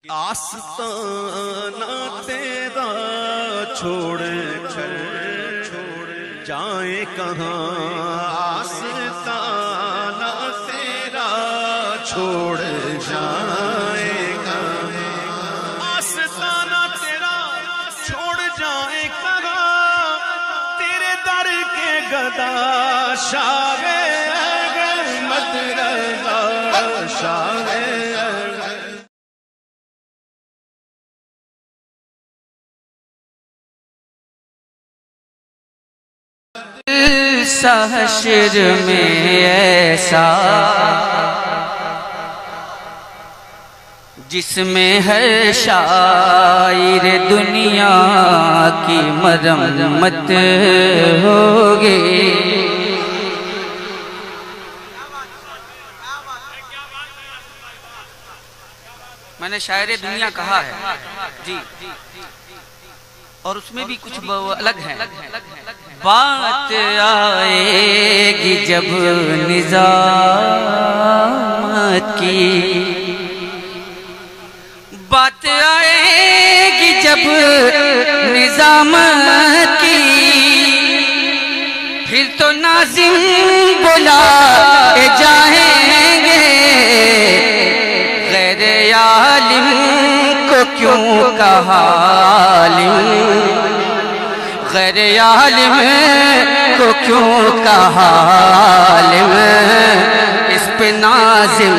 आस्ताना तेरा छोड़ जाए कहाँ, आस्ताना तेरा छोड़ जाए कहाँ, आस्ताना तेरा छोड़ जाए कहाँ, तेरे दर के गदा शागे मत रजा शागे। हश्र में ऐसा जिसमें हर शायर दुनिया की मरम्मत होगी। मैंने शायर दुनिया कहा है जी, और उसमें भी कुछ अलग है। बात आएगी जब निजामत की, बात आएगी जब निजामत की, फिर तो नाज़िम बुलाए जाएंगे। गैर आलिम को क्यों कहा आलिम, गैर आलिम को क्यों कहा आलिम, इस पे नाज़िम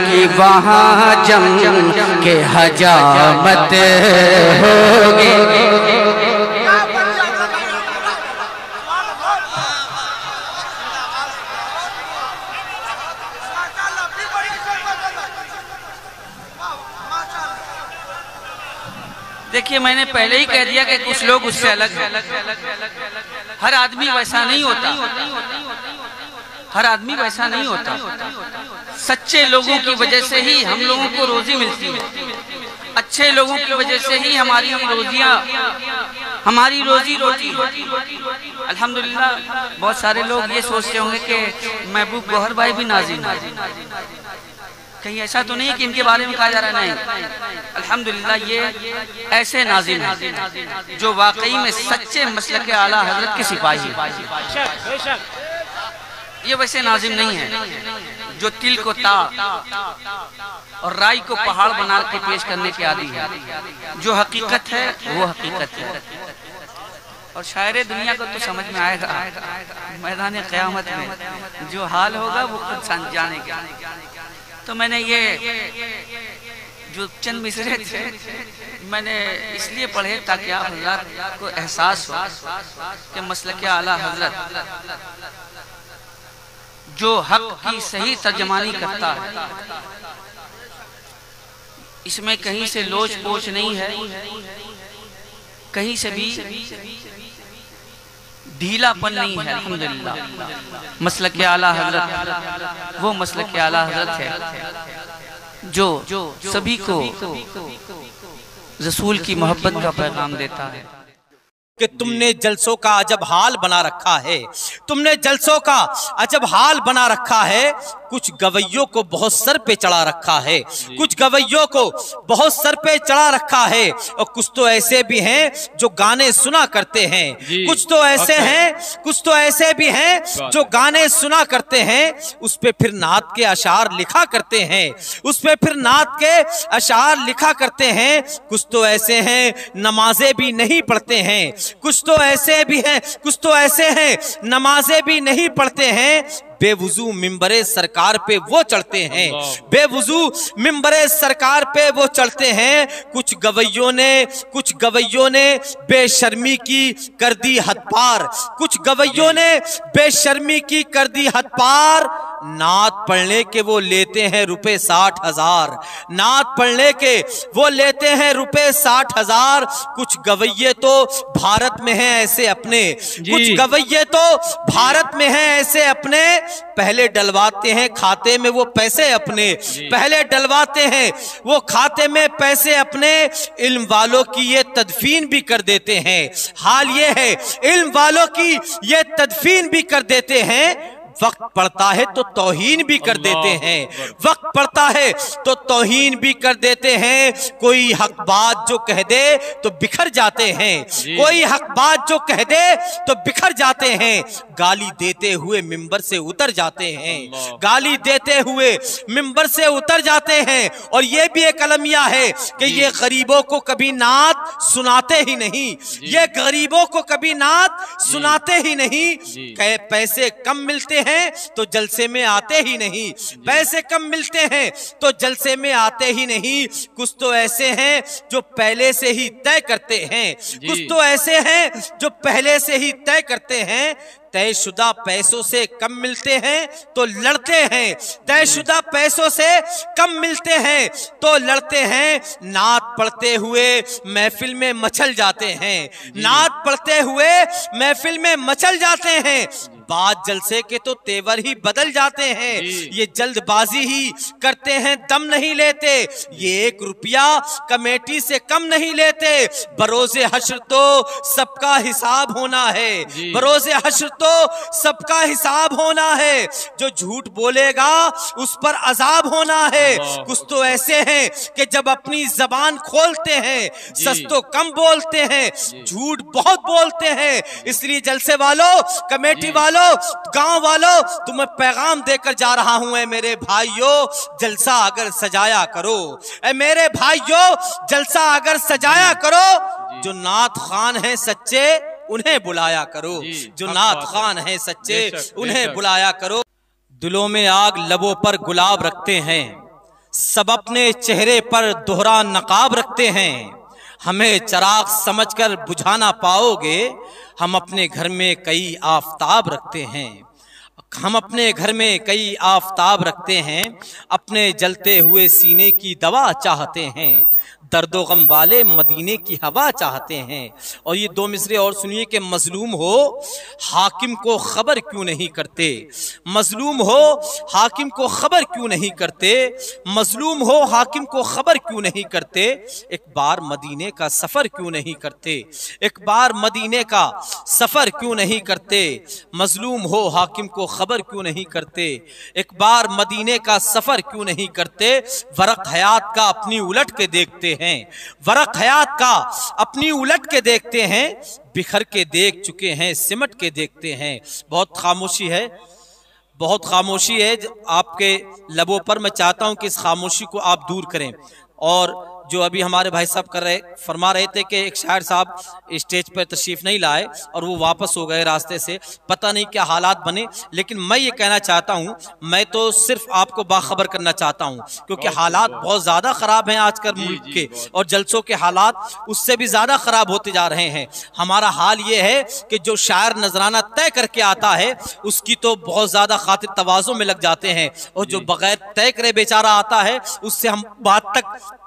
की वहाँ जम के हजामत होगी। देखिए, मैंने पहले ही कह दिया कि कुछ लोग उससे अलग हैं। हर आदमी वैसा नहीं होता, हर आदमी वैसा नहीं होता। सच्चे लोगों की वजह से ही हम लोगों को रोजी मिलती है, अच्छे लोगों की वजह से ही हमारी रोजी रोटी। अल्हम्दुलिल्लाह, बहुत सारे लोग ये सोचते होंगे कि महबूब गौहर भाई भी नाज़िम है, कहीं ऐसा तो नहीं कि इनके बारे में कहा जा रहा है। नहीं, अल्हम्दुलिल्लाह ये ऐसे नाज़िम हैं जो वाकई में सच्चे मसलक के आला हजरत के सिपाही हैं। ये वैसे नाज़िम नहीं है जो तिल को ताड़ और राई को पहाड़ बना के पेश करने के आदी है। जो हकीकत है वो हकीकत है, और शायर दुनिया को तो समझ में आएगा मैदान क़यामत में जो हाल होगा वो खुद जानेगा। तो मैंने ये जो चंद मिसरे थे मैंने इसलिए पढ़े ताकि आप हज़रात को एहसास हो कि मसलक आला हजरत जो हक की सही तर्जमानी करता है, इसमें कहीं से लोच पोच नहीं है, कहीं से भी ढीलापन नहीं है। अल्हम्दुलिल्लाह, मसलक आला हजरत वो मसलक आला हजरत है जो सभी को रसूल की मोहब्बत का पैगाम देता है। कि तुमने जलसों का अजब हाल बना रखा है, तुमने जलसों का अजब हाल बना रखा है। कुछ गवैयों को बहुत सर पे चढ़ा रखा है, कुछ गवैयों को बहुत सर पे चढ़ा रखा है, और कुछ तो ऐसे भी हैं जो गाने सुना करते हैं, कुछ तो ऐसे हैं, कुछ तो ऐसे भी हैं जो गाने सुना करते हैं, उस पे फिर नात के अशार लिखा करते हैं, उस पे फिर नात के अशार लिखा करते हैं। कुछ तो ऐसे हैं नमाजें भी नहीं पढ़ते हैं, कुछ तो ऐसे भी हैं, कुछ तो ऐसे हैं नमाजें भी नहीं पढ़ते हैं। बेवुजू मिंबरे सरकार पे वो चढ़ते हैं, बेवुजू मिंबरे सरकार पे वो चढ़ते हैं। कुछ गवैयों ने बेशर्मी की कर दी हद पार, कुछ गवैयों ने बेशर्मी की कर दी हद पार। नात पढ़ने के वो लेते हैं रुपए 60,000, नात पढ़ने के वो लेते हैं रुपए 60,000। कुछ गवैये तो भारत में हैं ऐसे अपने, कुछ गवैये तो भारत में हैं ऐसे अपने, पहले डलवाते हैं खाते में वो पैसे अपने, पहले डलवाते हैं वो खाते में पैसे अपने। इल्म वालों की ये तदफीन भी कर देते हैं, हाल ये है इल्म वालों की ये तदफीन भी कर देते हैं। वक्त पड़ता है तो तौहीन भी कर देते हैं, वक्त पड़ता है तो तौहीन भी कर देते हैं। कोई हक बात जो कह दे तो बिखर जाते हैं, कोई हक बात जो कह दे तो बिखर जाते हैं। गाली देते हुए मिंबर से उतर जाते हैं, गाली देते हुए मिंबर से उतर जाते हैं। और ये भी एक अलमिया है कि ये गरीबों को कभी नात सुनाते ही नहीं, ये गरीबों को कभी नात सुनाते ही नहीं। पैसे कम मिलते हैं तो जलसे में आते ही नहीं, पैसे कम मिलते हैं तो जलसे में आते ही नहीं। कुछ तो ऐसे हैं जो पहले से ही तय करते हैं, कुछ तो ऐसे हैं जो पहले से ही तय करते हैं। तयशुदा पैसों से कम मिलते हैं तो लड़ते हैं, तयशुदा पैसों से कम मिलते हैं तो लड़ते हैं। नात पढ़ते हुए महफिल में मचल जाते हैं, नात पढ़ते हुए महफिल में मचल जाते हैं। बात जलसे के तो तेवर ही बदल जाते हैं, ये जल्दबाजी ही करते हैं, दम नहीं लेते। ये 1 रुपया कमेटी से कम नहीं लेते। बरोज़े हश्र तो सबका हिसाब होना है, बरोज़े हश्र तो सबका हिसाब होना है। जो झूठ बोलेगा उस पर अजाब होना है। कुछ तो ऐसे हैं कि जब अपनी जबान खोलते हैं सच तो कम बोलते हैं, झूठ बहुत बोलते हैं। इसलिए जलसे वालों, कमेटी वालों, गांव वालों, तुम्हें पैगाम देकर जा रहा हूं, ऐ मेरे भाइयों जलसा अगर सजाया करो, ऐ मेरे भाइयों जलसा अगर सजाया करो। जो नात खान है सच्चे उन्हें बुलाया करो, जो नात खान है सच्चे उन्हें बुलाया करो। दिलों में आग लबों पर गुलाब रखते हैं, सब अपने चेहरे पर दोहरा नकाब रखते हैं। हमें चराग समझकर बुझाना पाओगे, हम अपने घर में कई आफताब रखते हैं, हम अपने घर में कई आफताब रखते हैं। अपने जलते हुए सीने की दवा चाहते हैं, दर्दो गम वाले मदीने की हवा चाहते हैं। और ये 2 मिसरे और सुनिए कि मजलूम हो हाकिम को खबर क्यों नहीं करते, मजलूम हो हाकिम को खबर क्यों नहीं करते, मजलूम हो हाकिम को खबर क्यों नहीं करते। एक बार मदीने का सफर क्यों नहीं करते, एक बार मदीने का सफर क्यों नहीं करते। मजलूम हो हाकिम को खबर क्यों नहीं करते, एक बार मदीने का सफर क्यों नहीं करते। वरक हयात का अपनी उलट के देखते हैं, वरक हयात का अपनी उलट के देखते हैं। बिखर के देख चुके हैं, सिमट के देखते हैं। बहुत खामोशी है, बहुत खामोशी है आपके लबों पर। मैं चाहता हूं कि इस खामोशी को आप दूर करें। और जो अभी हमारे भाई साहब फरमा रहे थे कि एक शायर साहब स्टेज पर तशरीफ नहीं लाए और वो वापस हो गए रास्ते से, पता नहीं क्या हालात बने। लेकिन मैं ये कहना चाहता हूँ, मैं तो सिर्फ आपको बाखबर करना चाहता हूँ, क्योंकि हालात बहुत ज़्यादा ख़राब हैं आजकल मुल्क के, और जलसों के हालात उससे भी ज़्यादा ख़राब होते जा रहे हैं। हमारा हाल ये है कि जो शायर नजराना तय करके आता है उसकी तो बहुत ज़्यादा खातिर तवाज़ुन में लग जाते हैं, और जो बगैर तय करे बेचारा आता है उससे हम बात तक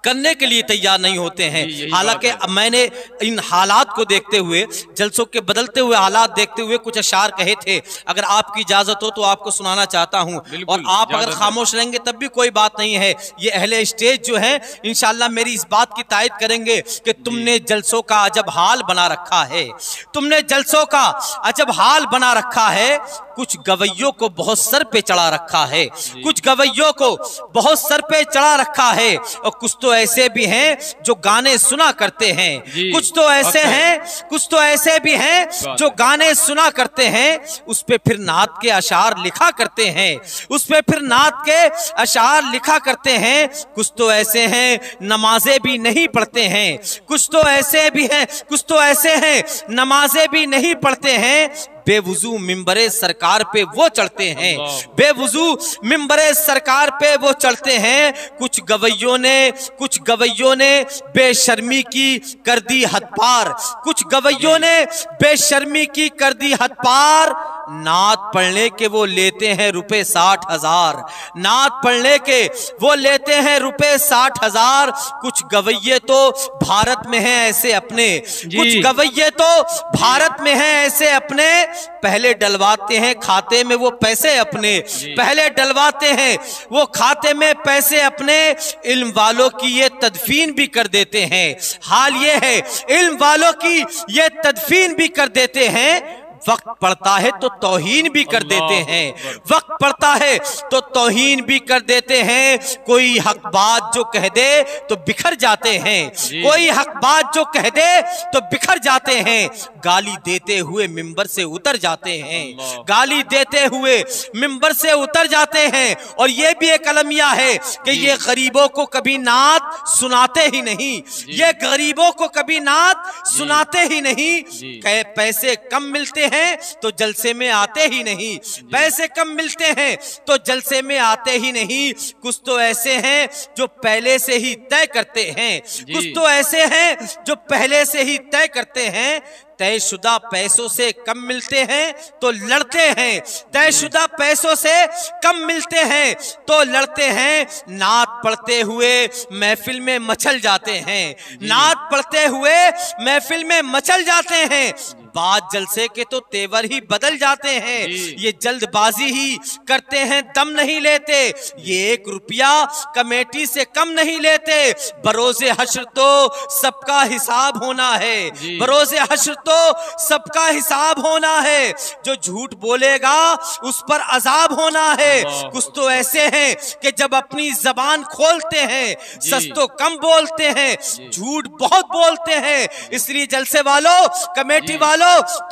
करने के लिए तैयार नहीं होते हैं। हालांकि मैंने इन हालात को देखते हुए, जलसों के बदलते हुए हालात देखते हुए कुछ अशार कहे थे, अगर आपकी इजाजत हो तो आपको सुनाना चाहता हूं। और आप अगर खामोश रहेंगे तब भी कोई बात नहीं है। ये अहले स्टेज जो है इंशाल्लाह मेरी इस बात की तायद करेंगे कि तुमने जलसों का अजब हाल बना रखा है, तुमने जलसों का अजब हाल बना रखा है। कुछ गवैयों को बहुत सर पे चढ़ा रखा है, कुछ गवैयों को बहुत सर पे चढ़ा रखा है। और कुछ तो ऐसे भी हैं जो गाने सुना करते हैं, कुछ तो ऐसे हैं, कुछ तो ऐसे भी हैं जो गाने सुना करते हैं, उस पे फिर नात के अशार लिखा करते हैं, उस पे फिर नात के अशार लिखा करते हैं। कुछ तो ऐसे हैं नमाजें भी नहीं पढ़ते हैं, कुछ तो ऐसे भी हैं, कुछ तो ऐसे हैं नमाजें भी नहीं पढ़ते हैं। बेवुजू मिंबरे सरकार पे वो चढ़ते हैं, बेवुजू मिंबरे सरकार पे वो चढ़ते हैं। कुछ गवैयों ने बेशर्मी की कर दी हद पार, कुछ गवैयों ने बेशर्मी की कर दी हद पार। नात पढ़ने के वो लेते हैं रुपए 60,000, नात पढ़ने के वो लेते हैं रुपए 60,000। कुछ गवैये तो भारत में हैं ऐसे अपने, कुछ गवैये तो भारत में हैं ऐसे अपने। पहले डलवाते हैं खाते में वो पैसे अपने, पहले डलवाते हैं वो खाते में पैसे अपने। इल्म वालों की ये तदफीन भी कर देते हैं, हाल ये है इल्म वालों की ये तदफीन भी कर देते हैं। वक्त पड़ता है तो तौहीन भी कर देते हैं, वक्त पड़ता है तो तौहीन भी कर देते हैं। कोई हक बात जो कह दे तो बिखर जाते हैं, कोई हक बात जो कह दे तो बिखर जाते हैं। गाली देते हुए मिंबर से उतर जाते हैं, गाली देते हुए मिंबर से उतर जाते हैं। और ये भी एक अलमिया है कि ये गरीबों को कभी नात सुनाते ही नहीं, ये गरीबों को कभी नात सुनाते ही नहीं। पैसे कम मिलते हैं तो जलसे में आते ही नहीं, पैसे कम मिलते हैं तो जलसे में आते ही नहीं। कुछ तो ऐसे हैं जो पहले से ही तय करते हैं, कुछ तो ऐसे हैं जो पहले से ही तय करते हैं। तयशुदा पैसों से कम मिलते हैं तो लड़ते हैं, तयशुदा पैसों से कम मिलते हैं तो लड़ते हैं। नात पढ़ते हुए महफिल में मचल जाते हैं, नात पढ़ते हुए महफिल में मचल जाते हैं। बात जलसे के तो तेवर ही बदल जाते हैं, ये जल्दबाजी ही करते हैं, दम नहीं लेते। ये 1 रुपया कमेटी से कम नहीं लेते। बरोज़े हश्र तो सबका हिसाब होना है, बरोज़े हश्र तो सबका हिसाब होना है। जो झूठ बोलेगा उस पर अजाब होना है। कुछ तो ऐसे हैं कि जब अपनी जबान खोलते हैं सच तो कम बोलते हैं, झूठ बहुत बोलते हैं। इसलिए जलसे वालों, कमेटी वालों,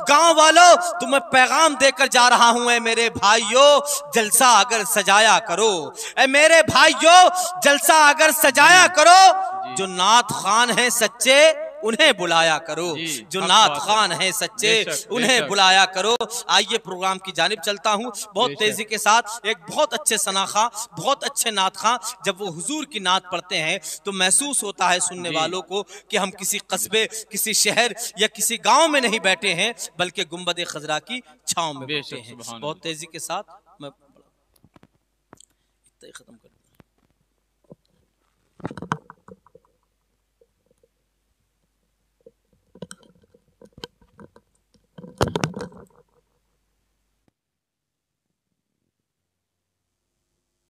गांव वालों, तुम्हें पैगाम देकर जा रहा हूं, ऐ मेरे भाइयों जलसा अगर सजाया करो, ऐ मेरे भाइयों जलसा अगर सजाया करो। जो नात खान है सच्चे उन्हें बुलाया करो, जो नात खान है सच्चे उन्हें बुलाया करो। आइए प्रोग्राम की जानिब चलता हूँ बहुत तेजी के साथ। एक बहुत अच्छे सनाखा, बहुत अच्छे नात खां जब वो हुजूर की नात पढ़ते हैं तो महसूस होता है सुनने वालों को कि हम किसी कस्बे, किसी शहर या किसी गांव में नहीं बैठे हैं बल्कि गुंबद खजरा की छांव में बैठे हैं। बहुत तेजी के साथ मैं खत्म कर